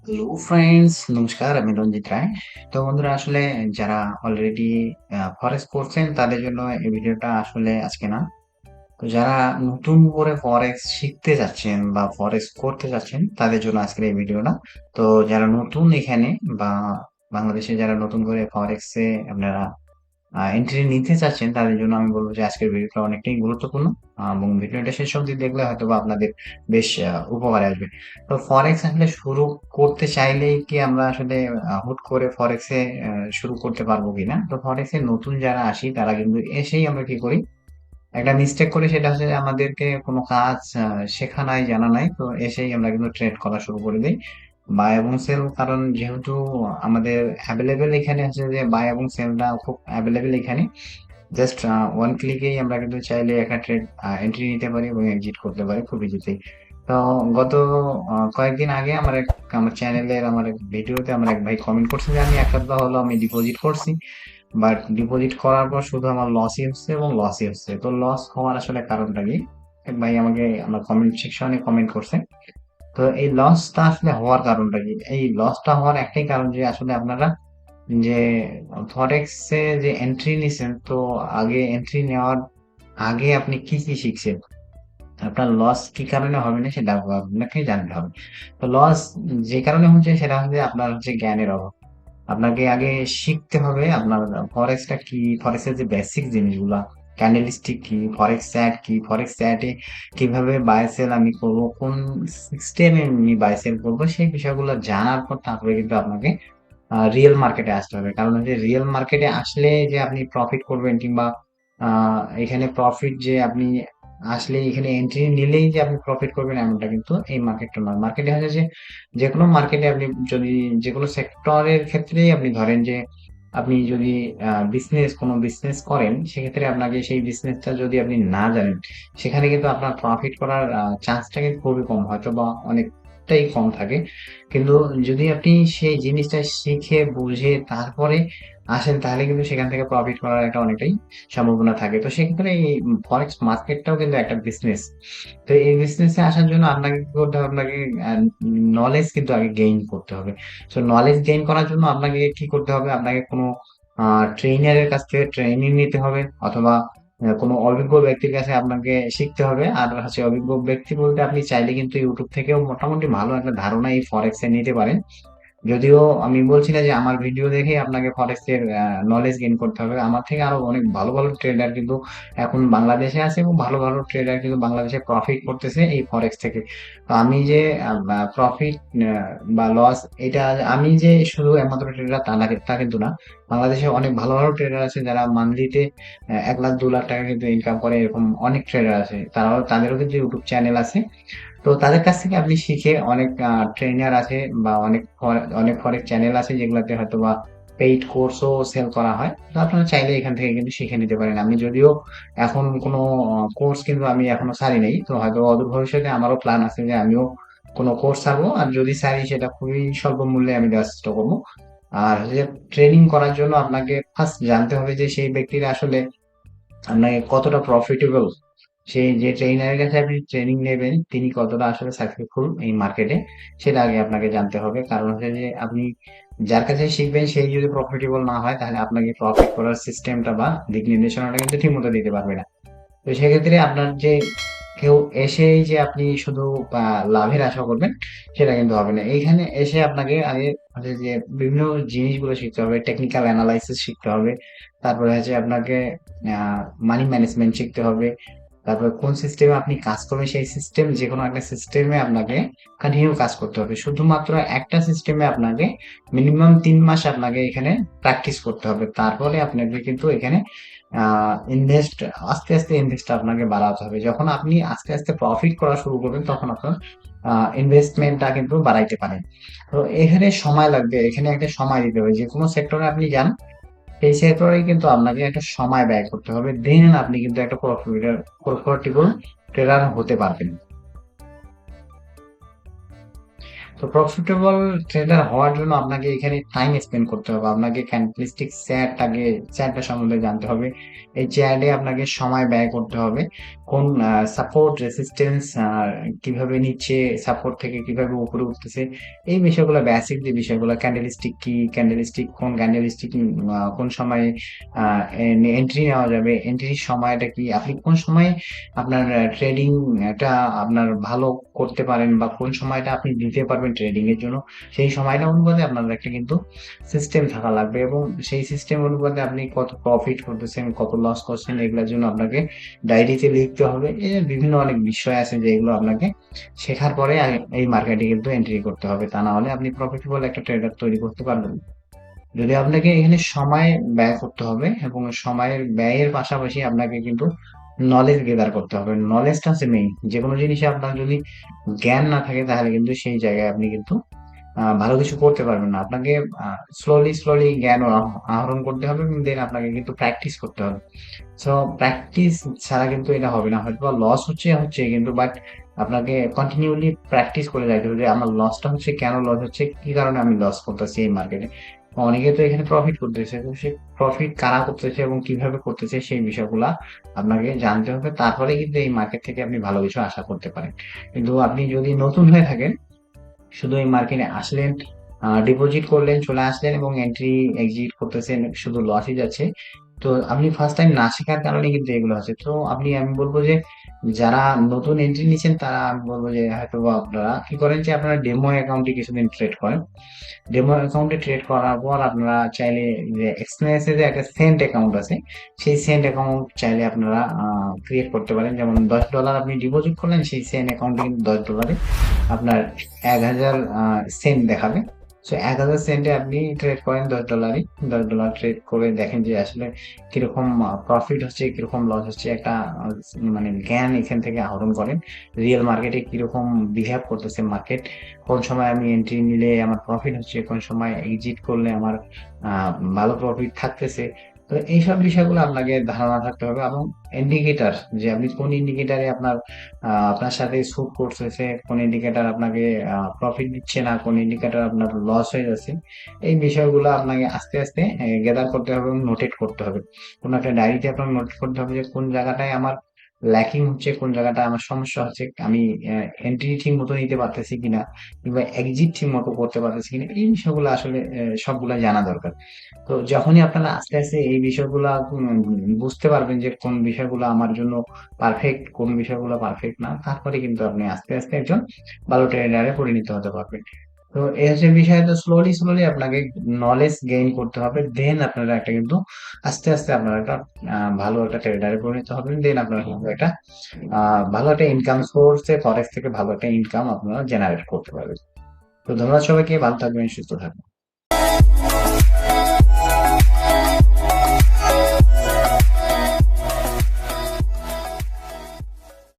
Hello friends, নমস্কার। আমি রঞ্জিত রায়। তো বন্ধুরা, আসলে যারা অলরেডি ফরেক্স করছেন তাদের জন্য এই ভিডিওটা আসলে আজকে না। তো যারা নতুন করে ফরেক্স শিখতে যাচ্ছেন বা ফরেক্স করতে যাচ্ছেন তাদের জন্য আজকের এই ভিডিওটা। তো যারা নতুন এখানে বা বাংলাদেশে যারা নতুন করে ফরেক্সে আপনারা এন্ট্রি নিতে চাচ্ছেন তাদের জন্য আমি বলবো যে আজকের ভিডিওটা অনেকটাই গুরুত্বপূর্ণ। এবং ভিডিওটা শেষ অবধি দেখলে হয়তো বা আপনাদের বেশ উপকারে আসবে। তো ফরেক্স আসলে শুরু করতে চাইলেই কি আমরা আসলে হুট করে ফরেক্সে শুরু করতে পারবো কিনা? তো ফরেক্সে নতুন যারা আসি তারা কিন্তু এসেই আমরা কি করি, একটা মিস্টেক করি, সেটা হচ্ছে যে আমাদেরকে কোনো কাজ শেখা নাই, জানা নাই। তো এসেই আমরা কিন্তু ট্রেড করা শুরু করে দেই। বাই এবং সেল, কারণ যেহেতু আমাদের এভেলেবেল এখানে হচ্ছে যে বাই এবং সেলটা খুব এভেলেবেল এখানে। জাস্ট ওয়ান ক্লিকেই আমরা কিন্তু চাইলে একটা ট্রেড এন্ট্রি নিতে পারি এবং এক্সিট করতে পারি খুব ইজিতেই। তো গত কয়েকদিন আগে আমার চ্যানেলের আমার এক ভিডিওতে আমার এক ভাই কমেন্ট করছে যে আমি এক সপ্তাহ হলো আমি ডিপোজিট করছি, বাট ডিপোজিট করার পর শুধু আমার লসই হচ্ছে এবং লসই হচ্ছে। তো লস হওয়ার আসলে কারণটা কি? এক ভাই আমাকে আমার কমেন্ট সেকশনে কমেন্ট করছে। তো এই লসটা আসলে হওয়ার কারণটা কি? এই লসটা হওয়ার একটাই কারণ যে আসলে আপনারা যে ফরেক্সে যে এন্ট্রি নিছেন, তো আগে এন্ট্রি নেওয়ার আগে আপনি কি কি শিখছেন? আপনার লস কি কারণে হবে না সেটা আপনাকে জানতে হবে। তো লস যে কারণে হচ্ছে সেটা হচ্ছে আপনার হচ্ছে জ্ঞানের অভাব। আপনাকে আগে শিখতে হবে আপনার ফরেক্সটা কি, ফরেক্সের যে বেসিক জিনিসগুলা, ক্যান্ডেলস্টিক কি, ফরেক্স চ্যাট কি, ফরেক্স চ্যাটে কিভাবে বাই সেল আমি করব, কোন সিস্টেমে আমি বাই সেল করবো, সেই বিষয়গুলো জানার পর তারপরে কিন্তু আপনাকে রিয়েল মার্কেটে আসতে হবে। কারণ হচ্ছে রিয়েল মার্কেটে আসলে যে আপনি প্রফিট করবেন, কিংবা এখানে প্রফিট যে আপনি আসলে এখানে এন্ট্রি নিলেই যে আপনি প্রফিট করবেন এমনটা কিন্তু এই মার্কেটটা নয়। মার্কেটে হচ্ছে যে যেকোনো মার্কেটে আপনি যদি যেকোনো সেক্টরের ক্ষেত্রেই আপনি ধরেন যে আপনি যদি কোনো বিজনেস করেন, সেক্ষেত্রে আপনাকে সেই বিজনেসটা যদি আপনি না জানেন, সেখানে কিন্তু আপনার প্রফিট করার চান্সটা কিন্তু খুবই কম, হয়তো বা অনেকটাই কম থাকে। কিন্তু যদি আপনি সেই জিনিসটা শিখে বুঝে তারপরে আসেন, তাহলে কিন্তু সেখান থেকে প্রফিট করার একটা অনেকটাই সম্ভাবনা থাকে। তো সেক্ষেত্রে এই ফরেক্স মার্কেটটাও কিন্তু একটা বিজনেস। তো এই বিজনেসে আসার জন্য আপনাকে কি করতে হবে? আপনাকে নলেজ কিন্তু আগে গেইন করতে হবে। তো নলেজ গেইন করার জন্য আপনাকে কি করতে হবে? আপনাকে কোনো ট্রেনারের কাছ থেকে ট্রেনিং নিতে হবে, অথবা কোনো অভিজ্ঞ ব্যক্তির কাছে আপনাকে শিখতে হবে। আর হচ্ছে অভিজ্ঞ ব্যক্তি বলতে আপনি চাইলে কিন্তু ইউটিউব থেকেও মোটামুটি ভালো একটা ধারণা এই ফরেক্স এ নিতে পারেন। যদিও আমি বলছি না যে আমার ভিডিও দেখে আপনাকে ফরেক্স এর নলেজ গেইন করতে হবে। আমার থেকে আরো অনেক ভালো ভালো ট্রেডার কিন্তু এখন বাংলাদেশে আছে, এবং ভালো ভালো ট্রেডার কিন্তু বাংলাদেশে প্রফিট করতেছে এই ফরেক্স থেকে। তো আমি যে প্রফিট বা লস, এটা আমি যে শুধু একমাত্র ট্রেডার তা কিন্তু না। বাংলাদেশে অনেক ভালো ভালো ট্রেডার আছে যারা মান্থলিতে 1 লাখ 2 লাখ টাকা কিন্তু ইনকাম করে, এরকম অনেক ট্রেডার আছে। তাদেরও কিন্তু ইউটিউব চ্যানেল আছে। তো তাদের কাছ থেকে আপনি শিখে, অনেক ট্রেনার আছে বা অনেক ফরেক্স চ্যানেল আছে যেগুলোতে হয়তো বা পেইড কোর্সও সেল করা হয়। তো আপনারা চাইলে এখান থেকে কিন্তু শিখে নিতে পারেন। আমি যদিও এখন কোনো কোর্স কিন্তু আমি এখনো ছাড়ি নাই, তো হয়তো অদূর ভবিষ্যতে আমারও প্ল্যান আছে যে আমিও কোনো কোর্স ছাড়বো, আর যদি ছাড়ি সেটা খুবই স্বল্প মূল্যে আমি দেওয়ার চেষ্টা করবো। আর যে ট্রেনিং করার জন্য আপনাকে ফার্স্ট জানতে হবে যে সেই ব্যক্তিরা আসলে আপনাকে কতটা প্রফিটেবল, সেই যে ট্রেইনারের কাছে আপনি ট্রেনিং নেবেন তিনি কতটা আসলে সাকসেসফুল এই মার্কেটে, সেটা আগে আপনাকে জানতে হবে। কারণ হচ্ছে যে আপনি যার কাছে শিখবেন সেই যদি প্রফিটেবল না হয়, তাহলে আপনাকে প্রফিট করার সিস্টেমটা বা দিক নির্দেশনাটা কিন্তু ঠিক মতো দিতে পারবে না। তো সেক্ষেত্রে আপনার যে কেউ এসেই যে আপনি শুধু লাভের আশা করবেন, সেটা কিন্তু হবে না। এইখানে এসে আপনাকে আগে হচ্ছে যে বিভিন্ন জিনিসগুলো শিখতে হবে, টেকনিক্যাল অ্যানালাইসিস শিখতে হবে। তারপরে হচ্ছে আপনাকে মানি ম্যানেজমেন্ট শিখতে হবে। তারপরে কোন সিস্টেমে আপনি কাজ করবেন, সেই সিস্টেম, যেকোনো একটা সিস্টেমে আপনাকে কন্টিনিউ কাজ করতে হবে। শুধুমাত্র একটা সিস্টেমে আপনাকে মিনিমাম 3 মাস আপনাকে এখানে প্র্যাকটিস করতে হবে। তারপরে আপনাকে কিন্তু এখানে ইনভেস্ট আস্তে আস্তে ইনভেস্ট আপনাকে বাড়াতে হবে। যখন আপনি আস্তে আস্তে প্রফিট করা শুরু করবেন, তখন আপনার ইনভেস্টমেন্টটা কিন্তু বাড়াইতে পারেন। তো এখানে সময় লাগবে, এখানে একটা সময় দিতে হবে। যে কোনো সেক্টরে আপনি যান, সেই সেক্টরে কিন্তু আপনাকে একটা সময় ব্যয় করতে হবে, দেন আপনি কিন্তু একটা প্রফিটেবল ট্রেডার হতে পারবেন। তো প্রফিটেবল ট্রেডার হওয়ার জন্য আপনাকে এখানে টাইম স্পেন্ড করতে হবে। আপনাকে ক্যান্ডেলস্টিক চ্যাটটা সম্বন্ধে জানতে হবে। এই চ্যাটে আপনাকে সময় ব্যয় করতে হবে। কোন সাপোর্ট রেসিস্টেন্স কিভাবে নিচ্ছে, সাপোর্ট থেকে কিভাবে উপরে উঠতেছে, এই বিষয়গুলো, বেসিক যে বিষয়গুলো, ক্যান্ডেলস্টিক কি, ক্যান্ডেলস্টিক কোন ক্যান্ডেলস্টিক কোন সময়ে এন্ট্রি নেওয়া যাবে, এন্ট্রির সময়টা কি, আপনি কোন সময়ে আপনার ট্রেডিং টা আপনার ভালো করতে পারেন, বা কোন সময়টা আপনি দিতে পারবেন ট্রেডিং এর জন্য, সেই সময়টা অনুপাতে আপনার একটা কিন্তু সিস্টেম থাকা লাগবে। এবং সেই সিস্টেম অনুপাতে আপনি কত প্রফিট করতেছেন, কত লস করছেন, এগুলোর জন্য আপনাকে ডায়েরিতে লিখতে হবে। বিভিন্ন অনেক বিষয় আছে যেগুলো আপনাকে শেখার পরে এই মার্কেটে কিন্তু এন্ট্রি করতে হবে, তা না হলে আপনি প্রফিটেবল একটা ট্রেডার তৈরি করতে পারবেন না। যদি আপনাকে এখানে সময় ব্যয় করতে হবে, এবং সময়ের ব্যয়ের পাশাপাশি আপনাকে কিন্তু নলেজ গেদার করতে হবে। নলেজটা হচ্ছে মেইন। যে কোনো জিনিসে আপনার যদি জ্ঞান না থাকে, তাহলে কিন্তু সেই জায়গায় আপনি কিন্তু ভালো কিছু করতে পারবেন না। আপনাকে স্লোলি স্লোলি জ্ঞান আহরণ করতে হবে, এবং দেন আপনাকে কিন্তু প্র্যাকটিস করতে হবে। সো প্র্যাকটিস ছাড়া কিন্তু এটা হবে না। হয়তো লস হচ্ছে হচ্ছে কিন্তু, বাট আপনাকে কন্টিনিউলি প্র্যাকটিস করে যাইতে হবে যে আমার লসটা হচ্ছে, কেন লস হচ্ছে, কি কারণে আমি লস করতেছি এই মার্কেটে। অনেকে তো এখানে প্রফিট করতেছে, তো সে প্রফিট কারা করতেছে এবং কিভাবে করতেছে, সেই বিষয়গুলা আপনাকে জানতে হবে। তারপরে কিন্তু এই মার্কেট থেকে আপনি ভালো কিছু আশা করতে পারেন। কিন্তু আপনি যদি নতুন হয়ে থাকেন, শুধু এই মার্কেটে আসলেন, ডিপোজিট করলেন, চলে আসলেন এবং এন্ট্রি এক্সিট করতেছেন, শুধু লসই যাচ্ছে, তো আপনি ফার্স্ট টাইম না শেখার কারণে কিন্তু এগুলো হচ্ছে। তো আমি বলবো যে যারা নতুন এন্ট্রি নিচ্ছেন, তারা আমি বলবো যে হয়তো বা আপনারা কি করেন যে আপনারা ডেমো অ্যাকাউন্টে কিছুদিন ট্রেড করেন। ডেমো অ্যাকাউন্টে ট্রেড করার পর আপনারা চাইলে যে এক্সচেঞ্জে যে একটা সেন্ট অ্যাকাউন্ট আছে, সেই সেন্ট অ্যাকাউন্ট চাইলে আপনারা ক্রিয়েট করতে পারেন। যেমন $10 আপনি ডিপোজিট করলেন, সেই সেন্ট অ্যাকাউন্টে কিন্তু $10 আপনার 1,000 সেন্ট দেখাবে। সো 1,000 সেন্টে আপনি ট্রেড করেন $10। $10 ট্রেড করে দেখেন যে আসলে কিরকম প্রফিট হচ্ছে, কিরকম লস হচ্ছে, একটা মানে জ্ঞান এখান থেকে আহরণ করেন। রিয়েল মার্কেটে কিরকম বিহেভ করতেছে মার্কেট, কোন সময় আমি এন্ট্রি নিলে আমার প্রফিট হচ্ছে, কোন সময় এক্সিট করলে আমার ভালো প্রফিট থাকতেছে। তো এইসব বিষয়গুলো আপনাকে ধারণা থাকতে হবে। এবং ইন্ডিকেটর, যে আপনি কোন ইন্ডিকেটরে আপনার সাথে স্যুট করতেছে, কোন ইন্ডিকেটর আপনাকে প্রফিট দিচ্ছে না, কোন ইন্ডিকেটর আপনার লস হয়ে যাচ্ছে, এই বিষয়গুলো আপনাকে আস্তে আস্তে গেদার করতে হবে এবং নোটেট করতে হবে। কোন একটা ডায়েরিতে আপনাকে নোট করতে হবে যে কোন জায়গাটায় আমার ল্যাকিং হচ্ছে, কোন জায়গাটা আমার সমস্যা হচ্ছে, আমি এন্ট্রি ঠিক মতো নিতে পারতেছি কিনা, কিংবা এক্সিট ঠিক মতো করতে পারতেছি কিনা, এই বিষয়গুলো আসলে সবগুলা জানা দরকার। তো যখনই আপনারা আস্তে আস্তে এই বিষয়গুলা বুঝতে পারবেন যে কোন বিষয়গুলো আমার জন্য পারফেক্ট, কোন বিষয়গুলো পারফেক্ট না, তারপরে কিন্তু আপনি আস্তে আস্তে একজন ভালো ট্রেডারে পরিণত হতে পারবেন। তো এই হচ্ছে বিষয়। তো স্লোলি স্লোলি আপনাকে নলেজ গেইন করতে হবে, দেন আপনারা একটা কিন্তু আস্তে আস্তে আপনারা একটা ভালো একটা ট্রেডারে পরিণত হবেন। দেন আপনারা কিন্তু একটা ভালো একটা ইনকাম সোর্সে, ফরেক্স থেকে ভালো একটা ইনকাম আপনারা জেনারেট করতে পারবেন। তো ধন্যবাদ সবাইকে, ভালো থাকবেন, সুস্থ থাকবেন।